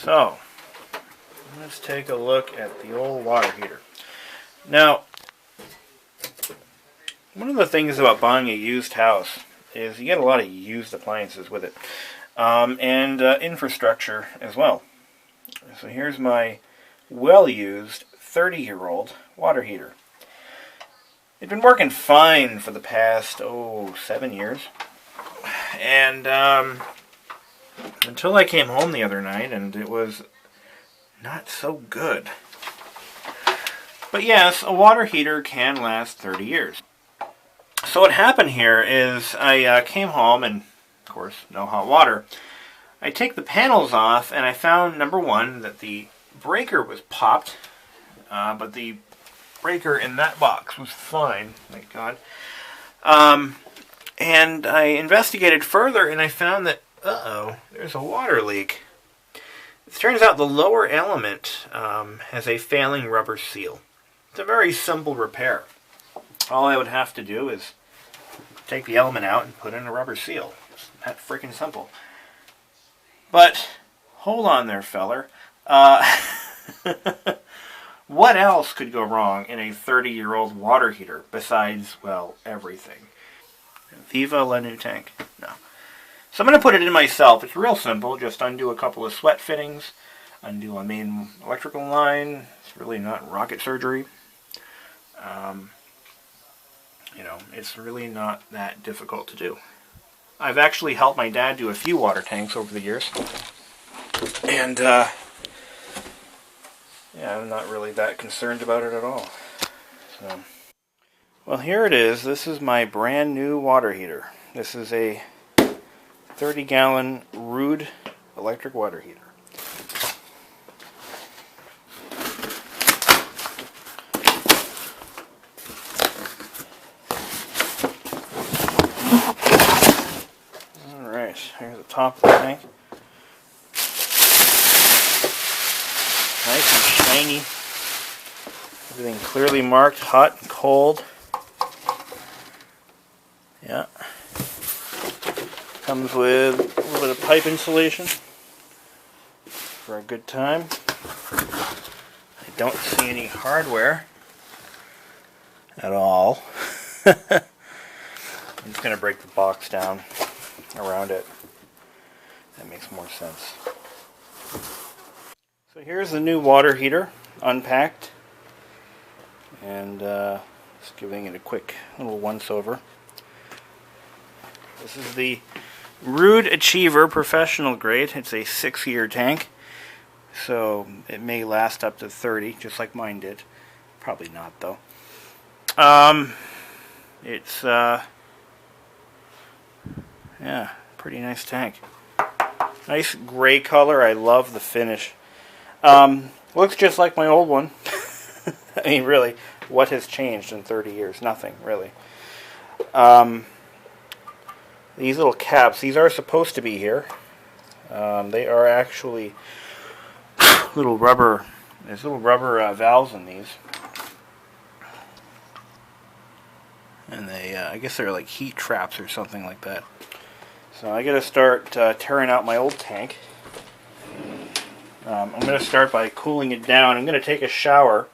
So, let's take a look at the old water heater. Now, one of the things about buying a used house is you get a lot of used appliances with it, and infrastructure as well. So here's my well-used 30-year-old water heater. It's been working fine for the past, 7 years. And until I came home the other night, and it was not so good. But yes, a water heater can last 30 years. So what happened here is I came home, and of course, no hot water. I take the panels off, and I found, number one, that the breaker was popped, but the breaker in that box was fine, thank God. And I investigated further, and I found that, there's a water leak. It turns out the lower element has a failing rubber seal. It's a very simple repair. All I would have to do is take the element out and put in a rubber seal. It's that freaking simple. But, hold on there, feller. What else could go wrong in a 30-year-old water heater besides, well, everything? Viva la new tank. No. So I'm going to put it in myself. It's real simple. Just undo a couple of sweat fittings, undo a main electrical line. It's really not rocket surgery. It's really not that difficult to do. I've actually helped my dad do a few water tanks over the years. And, I'm not really that concerned about it at all. So, well, here it is. This is my brand new water heater. This is a 30-gallon Rude electric water heater. Alright, here's the top of the tank. Nice and shiny. Everything clearly marked, hot and cold. Yeah. Comes with a little bit of pipe insulation for a good time. I don't see any hardware at all. I'm just going to break the box down around it. That makes more sense. So here's the new water heater, unpacked, and just giving it a quick little once-over. This is the Rude Achiever Professional Grade. It's a 6-year tank, so it may last up to 30, just like mine did. Probably not, though. It's, pretty nice tank. Nice gray color. I love the finish. Looks just like my old one. I mean, really, what has changed in 30 years? Nothing, really. These little caps, these are supposed to be here. They are actually there's little rubber valves in these. And they, I guess they're like heat traps or something like that. So I gotta start tearing out my old tank. I'm going to start by cooling it down. I'm going to take a shower,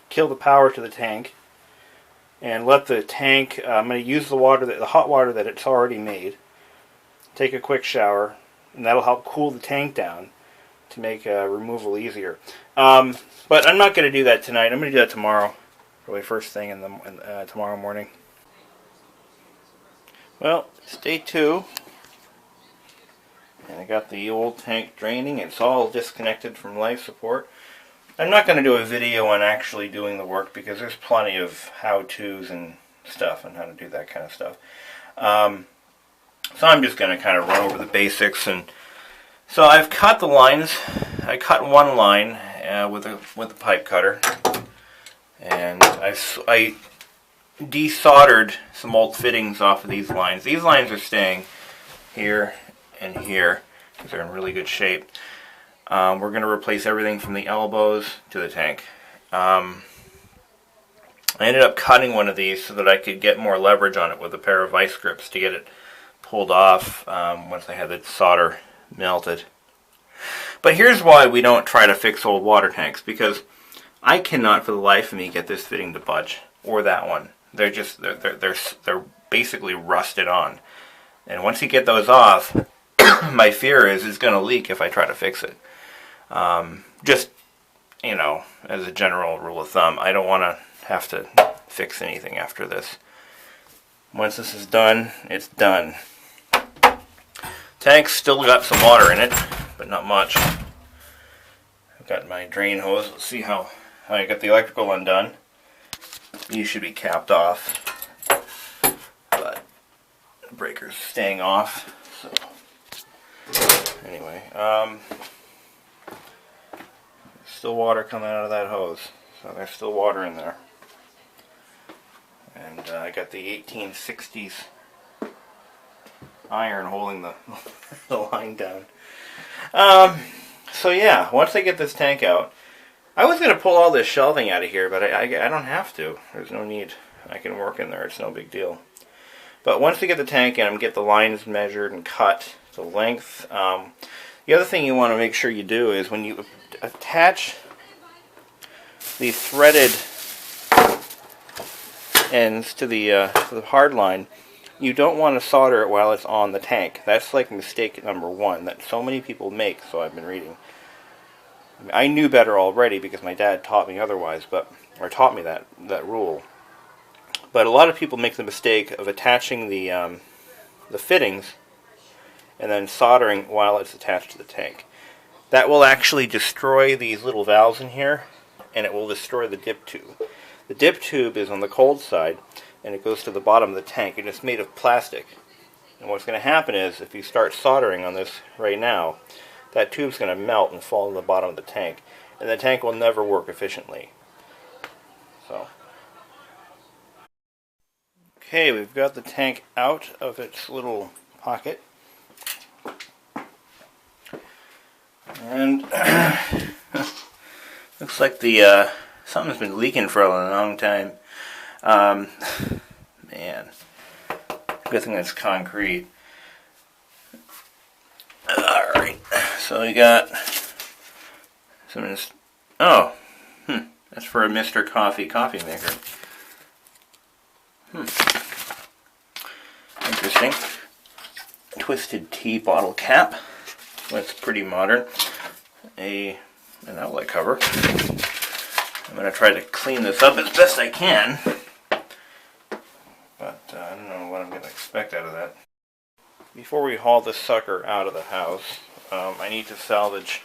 kill the power to the tank, and let the tank, I'm going to use the hot water that it's already made, take a quick shower, and that'll help cool the tank down to make removal easier. But I'm not going to do that tonight. I'm going to do that tomorrow, probably first thing tomorrow morning. Well, stay tuned. And I got the old tank draining. It's all disconnected from life support. I'm not going to do a video on actually doing the work because there's plenty of how-tos and stuff on how to do that kind of stuff. So I'm just going to kind of run over the basics. And so I've cut the lines. I cut one line with a pipe cutter, and I desoldered some old fittings off of these lines. These lines are staying here and here because they're in really good shape. We're going to replace everything from the elbows to the tank. I ended up cutting one of these so that I could get more leverage on it with a pair of vice grips to get it pulled off once I had the solder melted. But here's why we don't try to fix old water tanks, because I cannot for the life of me get this fitting to budge, or that one. They're basically rusted on. And once you get those off, my fear is it's going to leak if I try to fix it. Just, you know, as a general rule of thumb, I don't want to have to fix anything after this. Once this is done, it's done. Tank's still got some water in it, but not much. I've got my drain hose. Let's see how I got the electrical undone. These should be capped off, but the breaker's staying off. So anyway, still water coming out of that hose, so there's still water in there. And I got the 1860s iron holding the, the line down. So yeah, once I get this tank out, I was going to pull all this shelving out of here, but I don't have to. There's no need. I can work in there. It's no big deal. But once we get the tank in, I'm get the lines measured and cut to length. The other thing you want to make sure you do is when you attach the threaded ends to the hard line, you don't want to solder it while it's on the tank. That's like mistake number one that so many people make, so I've been reading. I knew better already because my dad taught me otherwise, or taught me that rule. But a lot of people make the mistake of attaching the fittings and then soldering while it's attached to the tank. That will actually destroy these little valves in here, and it will destroy the dip tube. The dip tube is on the cold side, and it goes to the bottom of the tank, and it's made of plastic. And what's going to happen is, if you start soldering on this right now, that tube's going to melt and fall to the bottom of the tank, and the tank will never work efficiently. So, okay, we've got the tank out of its little pocket, and looks like the something's been leaking for a long time. Man, good thing it's concrete. Alright, so we got some, that's for a Mr. Coffee maker. Interesting. Twisted tea bottle cap. That's pretty modern. An outlet cover. I'm going to try to clean this up as best I can. But I don't know what I'm going to expect out of that. Before we haul this sucker out of the house, I need to salvage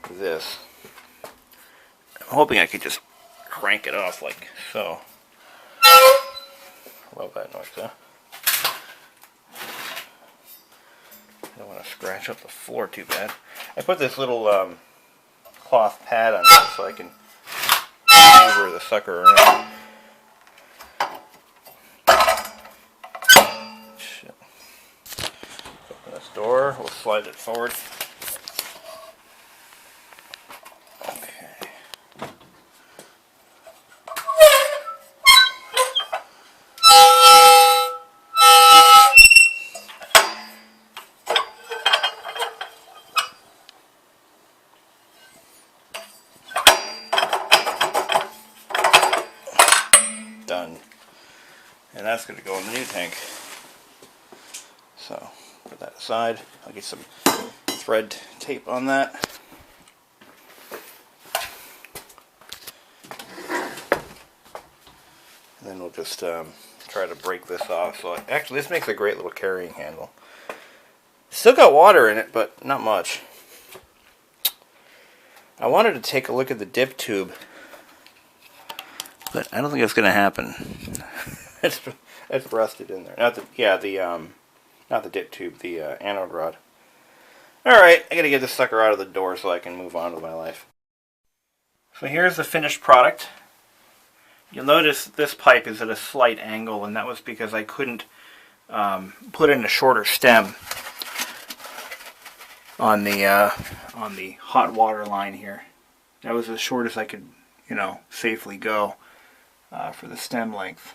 this. I'm hoping I could just crank it off like so. Love that noise, huh? I don't want to scratch up the floor too bad. I put this little cloth pad on it so I can maneuver the sucker around. Door, we'll slide it forward. Okay. Done. And that's going to go in the new tank. So, put that aside. I'll get some thread tape on that. And then we'll just try to break this off. So actually, this makes a great little carrying handle. Still got water in it, but not much. I wanted to take a look at the dip tube, but I don't think it's going to happen. it's rusted in there. Not the dip tube, the anode rod. Alright, I gotta get this sucker out of the door so I can move on with my life. So here's the finished product. You'll notice this pipe is at a slight angle, and that was because I couldn't put in a shorter stem on the hot water line here. That was as short as I could, safely go for the stem length.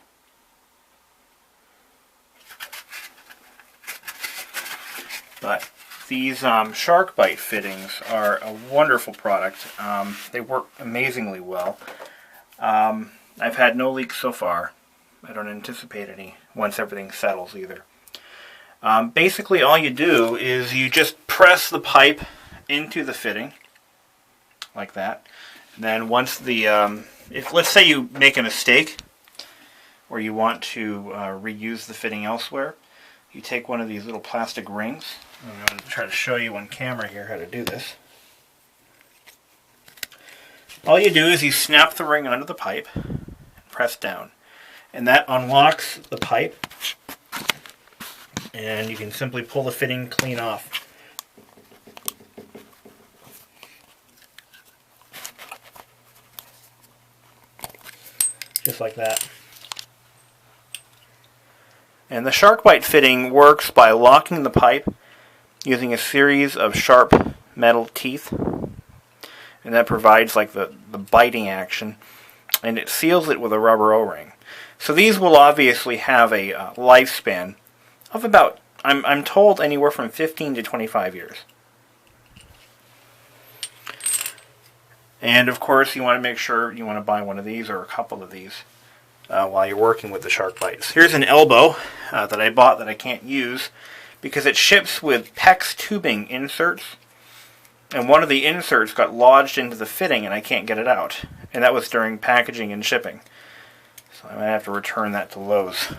But these shark bite fittings are a wonderful product. They work amazingly well. I've had no leaks so far. I don't anticipate any once everything settles either. Basically all you do is you just press the pipe into the fitting like that. And then once the, if let's say you make a mistake or you want to reuse the fitting elsewhere, you take one of these little plastic rings. I'm going to try to show you on camera here how to do this. All you do is you snap the ring onto the pipe and press down. And that unlocks the pipe. And you can simply pull the fitting clean off. Just like that. And the shark bite fitting works by locking the pipe using a series of sharp metal teeth. And that provides like the biting action. And it seals it with a rubber O-ring. So these will obviously have a lifespan of about, I'm told, anywhere from 15 to 25 years. And of course you want to make sure you want to buy one of these or a couple of these while you're working with the shark bites. Here's an elbow that I bought that I can't use because it ships with PEX tubing inserts. And one of the inserts got lodged into the fitting and I can't get it out. And that was during packaging and shipping. So I might have to return that to Lowe's.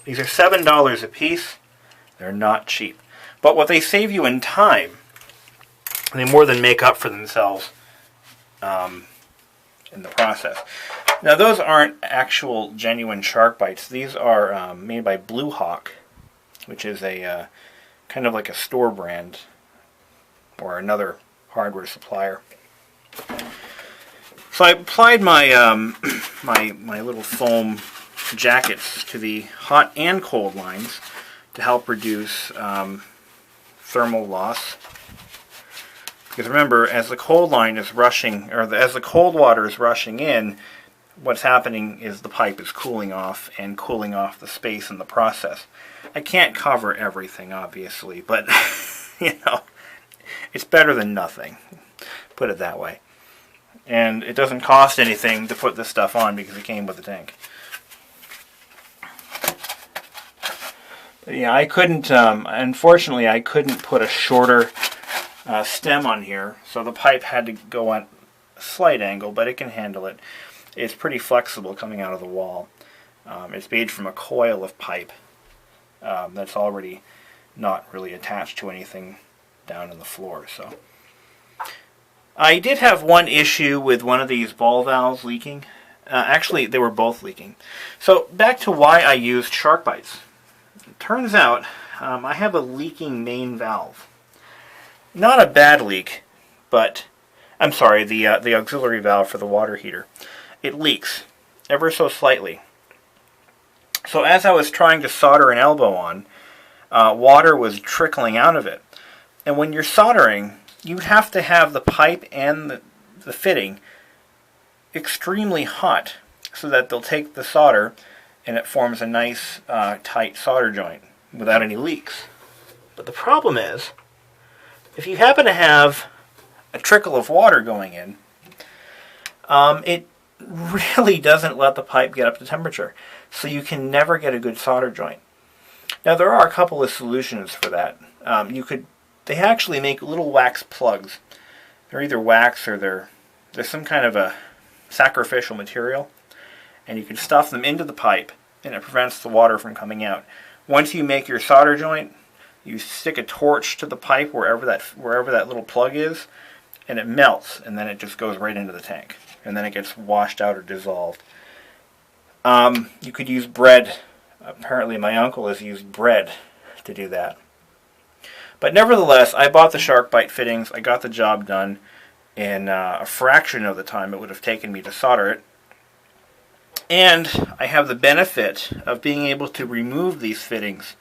These are $7 a piece. They're not cheap. But what they save you in time, they more than make up for themselves in the process. Now those aren't actual genuine shark bites. These are made by Blue Hawk, which is a kind of like a store brand or another hardware supplier. So I applied my my little foam jackets to the hot and cold lines to help reduce thermal loss. Because remember, as the cold line is rushing, or as the cold water is rushing in, what's happening is the pipe is cooling off and cooling off the space in the process. I can't cover everything, obviously, but you know, it's better than nothing. Put it that way. And it doesn't cost anything to put this stuff on because it came with the tank. But yeah, I couldn't, unfortunately, I couldn't put a shorter stem on here, so the pipe had to go at a slight angle, but it can handle it. It's pretty flexible coming out of the wall. It's made from a coil of pipe that's already not really attached to anything down in the floor. So I did have one issue with one of these ball valves leaking. Actually, they were both leaking. So back to why I used shark bites. It turns out I have a leaking main valve. Not a bad leak, but I'm sorry, the auxiliary valve for the water heater. It leaks ever so slightly. So as I was trying to solder an elbow on, water was trickling out of it. And when you're soldering, you have to have the pipe and the fitting extremely hot so that they'll take the solder and it forms a nice tight solder joint without any leaks. But the problem is, if you happen to have a trickle of water going in, it really doesn't let the pipe get up to temperature. So you can never get a good solder joint. Now there are a couple of solutions for that. They actually make little wax plugs. They're either wax or they're some kind of a sacrificial material. And you can stuff them into the pipe and it prevents the water from coming out. Once you make your solder joint, you stick a torch to the pipe wherever that little plug is, and it melts, and then it just goes right into the tank. And then it gets washed out or dissolved. You could use bread. Apparently my uncle has used bread to do that. But nevertheless, I bought the shark bite fittings. I got the job done in a fraction of the time it would have taken me to solder it. And I have the benefit of being able to remove these fittings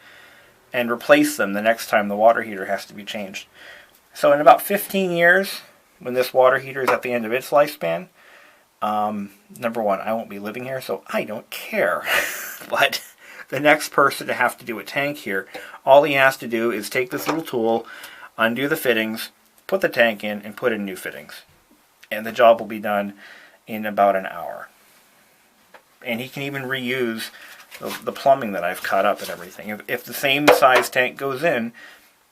and replace them the next time the water heater has to be changed. So in about 15 years, when this water heater is at the end of its lifespan, number one, I won't be living here, so I don't care. But the next person to have to do a tank here, all he has to do is take this little tool, undo the fittings, put the tank in, and put in new fittings. And the job will be done in about an hour. And he can even reuse the plumbing that I've cut up and everything. If the same size tank goes in,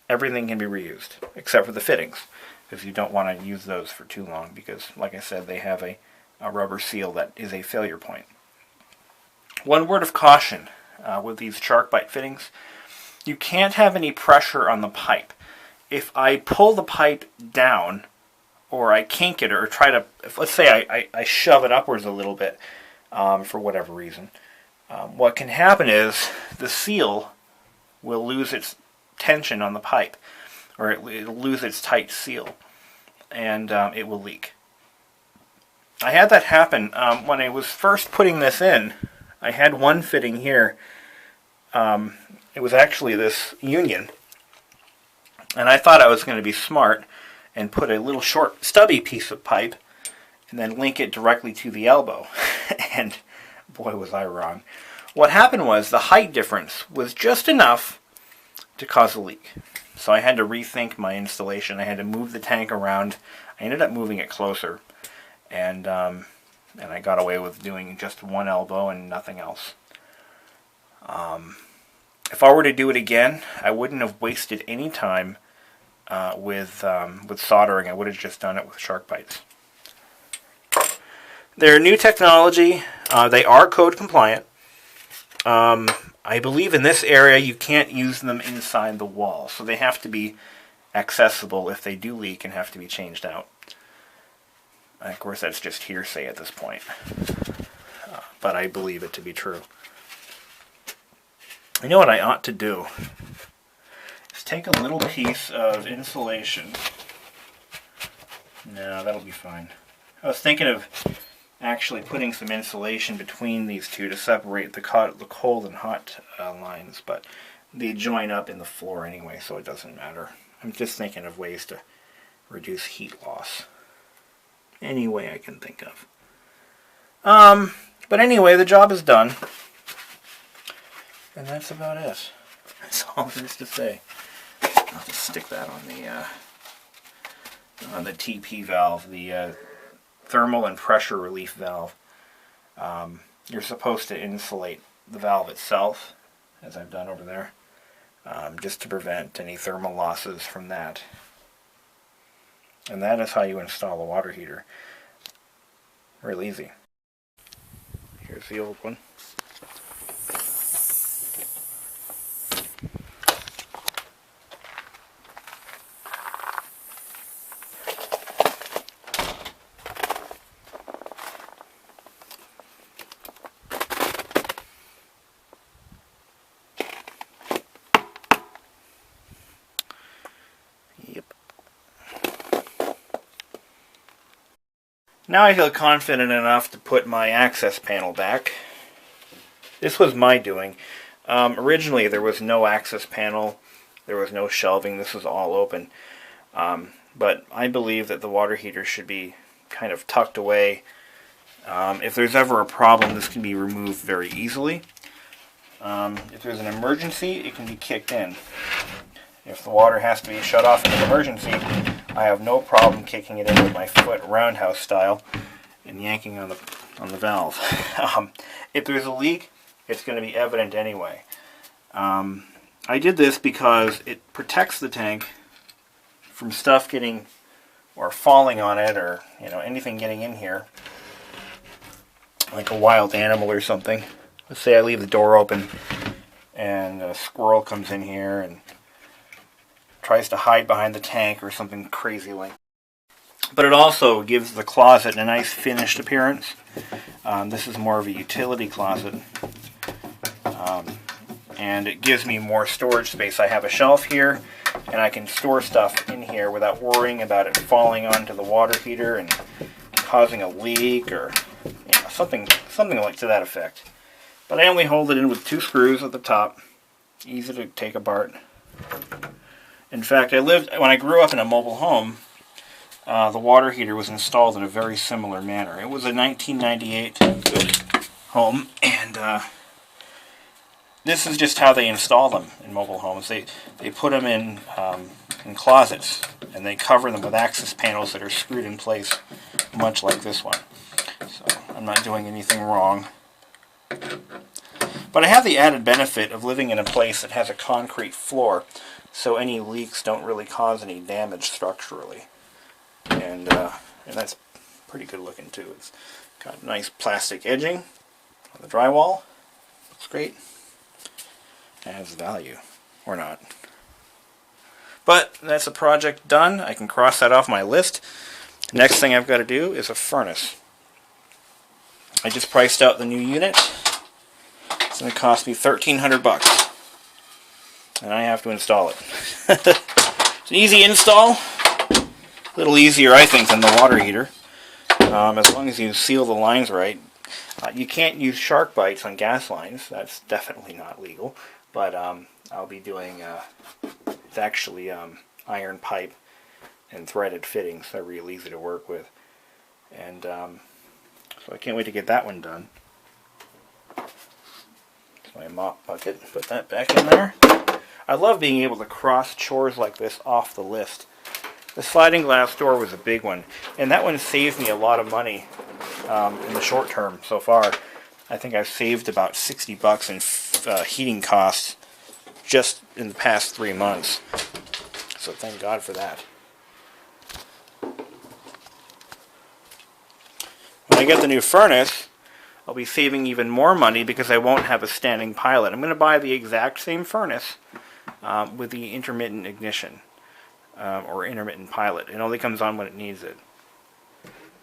everything can be reused, except for the fittings, because you don't want to use those for too long, because, like I said, they have a rubber seal that is a failure point. One word of caution with these shark bite fittings: you can't have any pressure on the pipe. If I pull the pipe down, or I kink it, or try to, let's say I shove it upwards a little bit for whatever reason, what can happen is the seal will lose its tension on the pipe, or it'll lose its tight seal, and it will leak. I had that happen when I was first putting this in. I had one fitting here. It was actually this union, and I thought I was going to be smart and put a little short stubby piece of pipe and then link it directly to the elbow. And boy, was I wrong. What happened was the height difference was just enough to cause a leak. So I had to rethink my installation. I had to move the tank around. I ended up moving it closer, and I got away with doing just one elbow and nothing else. If I were to do it again, I wouldn't have wasted any time with soldering. I would have just done it with shark bites. They're new technology. They are code compliant. I believe in this area you can't use them inside the wall, so they have to be accessible if they do leak and have to be changed out. Of course, that's just hearsay at this point, but I believe it to be true. You know what I ought to do? Is take a little piece of insulation. No, that'll be fine. I was thinking of actually putting some insulation between these two to separate the cold and hot lines, but they join up in the floor anyway, so it doesn't matter. I'm just thinking of ways to reduce heat loss. Any way I can think of. But anyway, the job is done. And that's about it. That's all there is to say. I'll just stick that on the TP valve, the thermal and pressure relief valve. You're supposed to insulate the valve itself, as I've done over there, just to prevent any thermal losses from that. And that is how you install a water heater. Real easy. Here's the old one. Now I feel confident enough to put my access panel back. This was my doing. Originally there was no access panel, there was no shelving, this was all open. But I believe that the water heater should be kind of tucked away. If there's ever a problem, this can be removed very easily. If there's an emergency, it can be kicked in. If the water has to be shut off in an emergency, I have no problem kicking it in with my foot roundhouse style and yanking on the valve. If there's a leak, it's going to be evident anyway. I did this because it protects the tank from stuff getting or falling on it, or anything getting in here, like a wild animal or something. Let's say I leave the door open and a squirrel comes in here and tries to hide behind the tank or something crazy like that. But it also gives the closet a nice finished appearance. This is more of a utility closet. And it gives me more storage space. I have a shelf here, and I can store stuff in here without worrying about it falling onto the water heater and causing a leak or something like to that effect. But I only hold it in with 2 screws at the top. Easy to take apart. In fact, when I grew up in a mobile home, the water heater was installed in a very similar manner. It was a 1998 home, and this is just how they install them in mobile homes. They put them in closets, and they cover them with access panels that are screwed in place, much like this one. So I'm not doing anything wrong. But I have the added benefit of living in a place that has a concrete floor, so any leaks don't really cause any damage structurally. And that's pretty good looking too. It's got nice plastic edging on the drywall. Looks great. Adds value. Or not. But that's a project done. I can cross that off my list. Next thing I've got to do is a furnace. I just priced out the new unit. It's going to cost me $1,300. And I have to install it. It's an easy install. A little easier, I think, than the water heater. As long as you seal the lines right. You can't use shark bites on gas lines. That's definitely not legal. But I'll be doing, it's actually iron pipe and threaded fittings. They're real easy to work with. And so I can't wait to get that one done. It's my mop bucket. Put that back in there. I love being able to cross chores like this off the list. The sliding glass door was a big one. And that one saved me a lot of money in the short term so far. I think I've saved about $60 in heating costs just in the past 3 months. So thank God for that. When I get the new furnace, I'll be saving even more money because I won't have a standing pilot. I'm going to buy the exact same furnace with the intermittent ignition or intermittent pilot. It only comes on when it needs it.